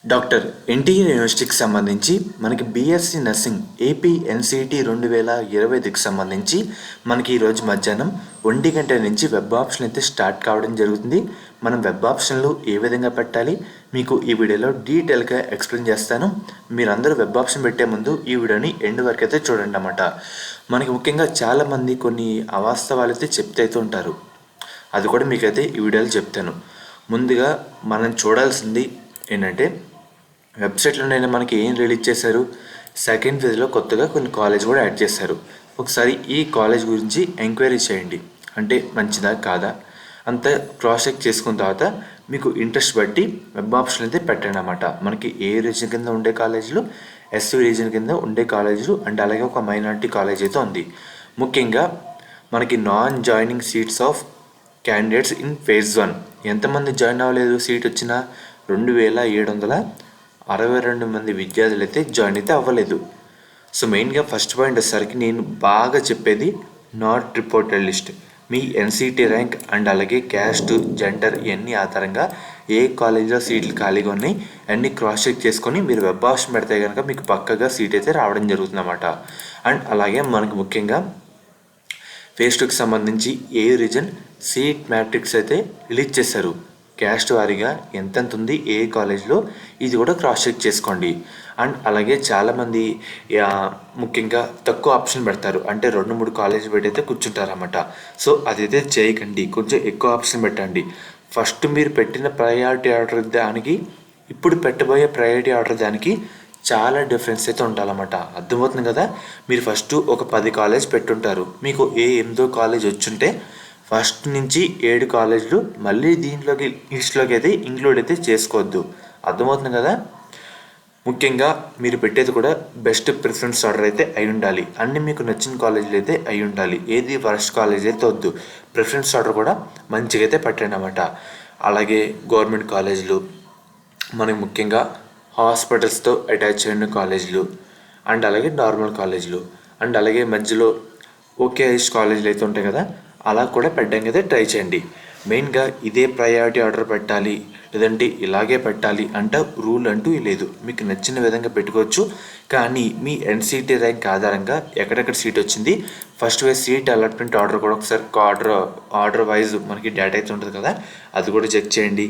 Doctor NTR యూనివర్సిటీకి సంబంధించి మనకి బీఎస్సీ నర్సింగ్ ఏపీ ఎన్సీటీ 2025కి సంబంధించి మనకి ఈరోజు మధ్యాహ్నం 1 గంట నుంచి వెబ్ ఆప్షన్ అయితే స్టార్ట్ కావడం జరుగుతుంది. మనం వెబ్ ఆప్షన్లు ఏ విధంగా పెట్టాలి మీకు ఈ వీడియోలో డీటెయిల్గా ఎక్స్ప్లెయిన్ చేస్తాను. మీరందరూ వెబ్ ఆప్షన్ పెట్టే ముందు ఈ వీడియోని ఎండ్ వరకు అయితే చూడండి అన్నమాట. మనకి ముఖ్యంగా చాలామంది కొన్ని అవాస్తవాలు అయితే చెప్తే అయితే ఉంటారు. అది కూడా మీకైతే ఈ వీడియోలో చెప్తాను. ముందుగా మనం చూడాల్సింది ఏంటంటే వెబ్సైట్లోనైనా మనకి ఏం రిలీజ్ చేశారు. సెకండ్ ఫేజ్లో కొత్తగా కొన్ని కాలేజ్ కూడా యాడ్ చేశారు. ఒకసారి ఈ కాలేజ్ గురించి ఎంక్వైరీ చేయండి. అంటే మంచిదా కాదా అంతా క్రాస్ చెక్ చేసుకున్న తర్వాత మీకు ఇంట్రెస్ట్ బట్టి వెబ్ ఆప్షన్ అయితే పెట్టండి అన్నమాట. మనకి ఏ రీజన్ కింద ఉండే కాలేజీలు, ఎస్సీ రీజన్ కింద ఉండే కాలేజీలు అండ్ అలాగే ఒక మైనారిటీ కాలేజ్ అయితే ఉంది. ముఖ్యంగా మనకి non joining seats of candidates in phase 1 ఎంతమంది జాయిన్ అవ్వలేదు, సీట్ వచ్చిన 2762 మంది విద్యార్థులు అయితే జాయిన్ అయితే అవ్వలేదు. సో మెయిన్గా ఫస్ట్ పాయింట్ వచ్చేసరికి నేను బాగా చెప్పేది not reported list. Me NCT rank and అలాగే క్యాస్ట్, జెండర్ ఇవన్నీ ఆధారంగా ఏ కాలేజీలో సీట్లు ఖాళీగా ఉన్నాయి అన్నీ క్రాస్ చెక్ చేసుకొని మీరు వెబ్ ఆప్షన్ పెడితే కనుక మీకు పక్కగా సీట్ అయితే రావడం జరుగుతుందన్నమాట. అండ్ అలాగే మనకు ముఖ్యంగా ఫేజ్ 2కి సంబంధించి ఏ రీజన్ సీట్ మ్యాట్రిక్స్ అయితే రిలీజ్ చేశారు. క్యాస్ట్ వారీగా ఎంతెంత ఉంది ఏ కాలేజ్లో ఇది కూడా క్రాస్ చెక్ చేసుకోండి. అండ్ అలాగే చాలామంది ముఖ్యంగా తక్కువ ఆప్షన్ పెడతారు, అంటే 2-3 కాలేజీలు పెట్టయితే కూర్చుంటారు అన్నమాట. సో అదైతే చేయకండి, కొంచెం ఎక్కువ ఆప్షన్ పెట్టండి. ఫస్ట్ మీరు పెట్టిన ప్రయారిటీ ఆర్డర్ దానికి ఇప్పుడు పెట్టబోయే ప్రయారిటీ ఆర్డర్ దానికి చాలా డిఫరెన్స్ అయితే ఉండాలన్నమాట. అర్థమవుతుంది కదా. మీరు ఫస్ట్ ఒక 10 కాలేజ్ పెట్టుంటారు, మీకు ఏ 8దో కాలేజ్ వచ్చుంటే ఫస్ట్ నుంచి 7 కాలేజీలు మళ్ళీ దీంట్లోకి లిస్ట్లోకి అయితే ఇంక్లూడ్ అయితే చేసుకోవద్దు. అర్థమవుతుంది కదా. ముఖ్యంగా మీరు పెట్టేది కూడా బెస్ట్ ప్రిఫరెన్స్ ఆర్డర్ అయితే అయి ఉండాలి. అన్నీ మీకు నచ్చిన కాలేజీలు అయితే అయి ఉండాలి. ఏది వరస్ట్ కాలేజ్ అయితే వద్దు. ప్రిఫరెన్స్ ఆర్డర్ కూడా మంచిగా అయితే పెట్టండి అన్నమాట. అలాగే గవర్నమెంట్ కాలేజీలు, మనకి ముఖ్యంగా హాస్పిటల్స్తో అటాచ్ అయిన కాలేజీలు అండ్ అలాగే నార్మల్ కాలేజీలు అండ్ అలాగే మధ్యలో ఓకేఐస్ కాలేజీలు అయితే ఉంటాయి కదా, అలా కూడా పెట్టడానికి అయితే ట్రై చేయండి. మెయిన్గా ఇదే ప్రయారిటీ ఆర్డర్ పెట్టాలి లేదంటే ఇలాగే పెట్టాలి అంటే రూల్ అంటూ లేదు. మీకు నచ్చిన విధంగా పెట్టుకోవచ్చు. కానీ మీ ఎన్సీటీ ర్యాంక్ ఆధారంగా ఎక్కడెక్కడ సీట్ వచ్చింది, first way seat allotment order కూడా ఒకసారి ఆర్డర్ వైజ్ మనకి డేటా అయితే ఉంటుంది కదా, అది కూడా చెక్ చేయండి.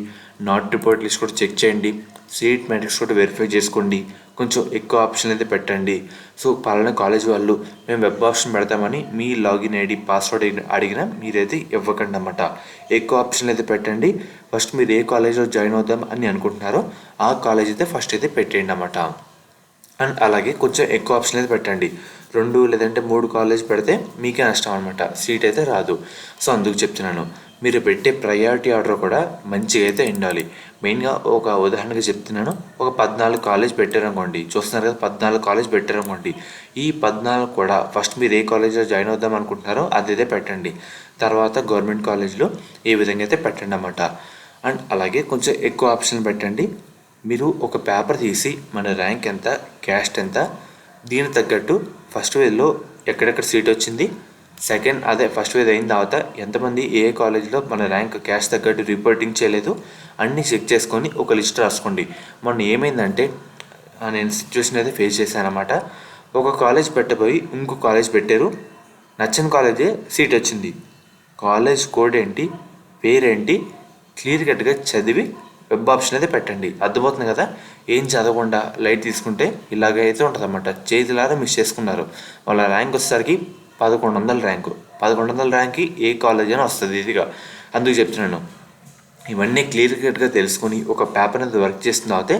నాట్ రిపోర్ట్ లిస్ట్ కూడా చెక్ చేయండి. సీట్ మ్యాట్రిక్స్ కూడా వెరిఫై చేసుకోండి. కొంచెం ఎక్కువ ఆప్షన్ అయితే పెట్టండి. సో పలానా కాలేజ్ వాళ్ళు మేము వెబ్ ఆప్షన్ పెడతామని మీ లాగిన్ ఐడి పాస్వర్డ్ అడిగినా మీరైతే ఇవ్వకండి అన్నమాట. ఎక్కువ ఆప్షన్ అయితే పెట్టండి. ఫస్ట్ మీరు ఏ కాలేజ్లో జాయిన్ అవుదాం అని అనుకుంటున్నారో ఆ కాలేజ్ అయితే ఫస్ట్ అయితే పెట్టేయండి అన్నమాట. అండ్ అలాగే కొంచెం ఎక్కువ ఆప్షన్ అయితే పెట్టండి. 2 లేదంటే 3 కాలేజ్ పెడితే మీకే నష్టం అనమాట, సీట్ అయితే రాదు. సో అందుకు చెప్తున్నాను, మీరు పెట్టే ప్రయారిటీ ఆర్డర్ కూడా మంచిగా అయితే ఉండాలి. మెయిన్గా ఒక ఉదాహరణగా చెప్తున్నాను, ఒక 14 కాలేజ్ పెట్టారనుకోండి, చూస్తున్నారు కదా 14 కాలేజ్ పెట్టారనుకోండి. ఈ 14 కూడా ఫస్ట్ మీరు ఏ కాలేజ్లో జాయిన్ అవుదాం అనుకుంటున్నారో అదైతే పెట్టండి. తర్వాత గవర్నమెంట్ కాలేజ్లో ఏ విధంగా అయితే పెట్టండి అన్నమాట. అండ్ అలాగే కొంచెం ఎక్కువ ఆప్షన్ పెట్టండి. మీరు ఒక పేపర్ తీసి మన ర్యాంక్ ఎంత, క్యాస్ట్ ఎంత, దీనికి తగ్గట్టు ఫస్ట్ వేలో ఎక్కడెక్కడ సీట్ వచ్చింది, సెకండ్ అదే ఫస్ట్ వేవ్ అయిన తర్వాత ఎంతమంది ఏ కాలేజ్లో మన ర్యాంక్ క్యాస్ట్ తగ్గట్టు రిపోర్టింగ్ చేయలేదు అన్నీ చెక్ చేసుకొని ఒక లిస్ట్ రాసుకోండి. మొన్న ఏమైందంటే నేను సిచ్యువేషన్ అయితే ఫేస్ చేశాను అన్నమాట. ఒక కాలేజ్ పెట్టబోయి ఇంకో కాలేజ్ పెట్టారు, నచ్చని కాలేజే సీట్ వచ్చింది. కాలేజ్ కోడ్ ఏంటి, పేరేంటి క్లియర్ కట్గా చదివి వెబ్ ఆప్షన్ అయితే పెట్టండి. అర్థమవుతుంది కదా. ఏం చదవకుండా లైట్ తీసుకుంటే ఇలాగైతే ఉంటుంది అన్నమాట. చేతులారా మిస్ చేసుకున్నారు. వాళ్ళ ర్యాంక్ వచ్చేసరికి 1100 ర్యాంకు. 1100 ర్యాంక్కి ఏ కాలేజ్ అయినా వస్తుంది ఇదిగా. అందుకు చెప్తున్నాను, ఇవన్నీ క్లియర్ కట్గా తెలుసుకొని ఒక పేపర్ అనేది వర్క్ చేసిన తర్వాత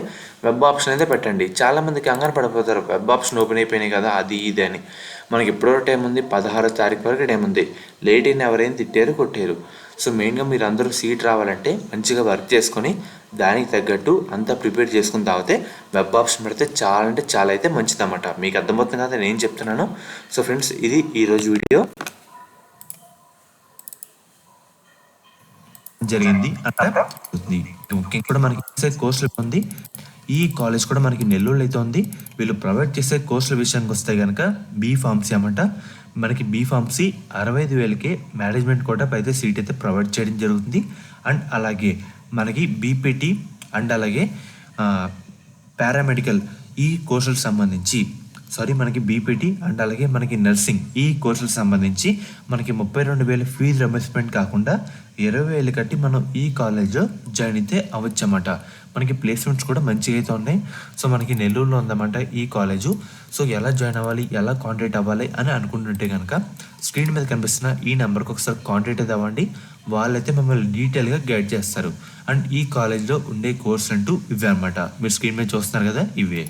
వెబ్ ఆప్షన్ అయితే పెట్టండి. చాలామందికి కంగారు పడిపోతారు, వెబ్ ఆప్షన్ ఓపెన్ అయిపోయినాయి కదా అది ఇది అని. మనకి ఎప్పుడో టైం ఉంది, 16వ తారీఖు వరకు టైం ఉంది. లేట్ అయిన ఎవరైనా తిట్టారు కొట్టారు. సో మెయిన్గా మీరు అందరూ సీట్ రావాలంటే మంచిగా వర్క్ చేసుకొని దానికి తగ్గట్టు అంతా ప్రిపేర్ చేసుకుని తాగితే వెబ్ ఆప్షన్ పెడితే చాలా అంటే చాలా అయితే మంచిదన్నమాట. మీకు అర్థమవుతుంది కదా నేను చెప్తున్నాను. సో ఫ్రెండ్స్, ఇది ఈరోజు వీడియో జరిగింది ముఖ్యంగా కూడా మనకి చేసే కోర్సులు ఉంది. ఈ కాలేజ్ కూడా మనకి నెల్లూరులో అయితే ఉంది. వీళ్ళు ప్రొవైడ్ చేసే కోర్సుల విషయానికి వస్తే కనుక బీఫార్మసీ అన్నమాట. మనకి బీఫార్మసీ 65,000కే మేనేజ్మెంట్ కోటా అయితే సీట్ అయితే ప్రొవైడ్ చేయడం జరుగుతుంది. అండ్ అలాగే మనకి బీపీటీ అండ్ అలాగే పారామెడికల్ ఈ కోర్సులకు సంబంధించి మనకి బీపీటీ అండ్ అలాగే మనకి నర్సింగ్ ఈ కోర్సులకు సంబంధించి మనకి 32,000 ఫీజు రియంబర్స్మెంట్ కాకుండా 20,000 కట్టి మనం ఈ కాలేజ్లో జాయిన్ అయితే అవ్వచ్చు అన్నమాట. మనకి ప్లేస్మెంట్స్ కూడా మంచిగా అయితే ఉన్నాయి. మనకి నెల్లూరులో ఉందన్నమాట ఈ కాలేజు. ఎలా జాయిన్ అవ్వాలి, ఎలా కాంటాక్ట్ అవ్వాలి అని అనుకుంటుంటే కనుక స్క్రీన్ మీద కనిపిస్తున్న ఈ నెంబర్కి ఒకసారి కాంటాక్ట్ అయితే అవ్వండి. వాళ్ళైతే మిమ్మల్ని డీటెయిల్గా గైడ్ చేస్తారు. అండ్ ఈ కాలేజ్లో ఉండే కోర్సులు అంటూ ఇవే అనమాట. మీరు స్క్రీన్ మీద చూస్తున్నారు కదా, ఇవే.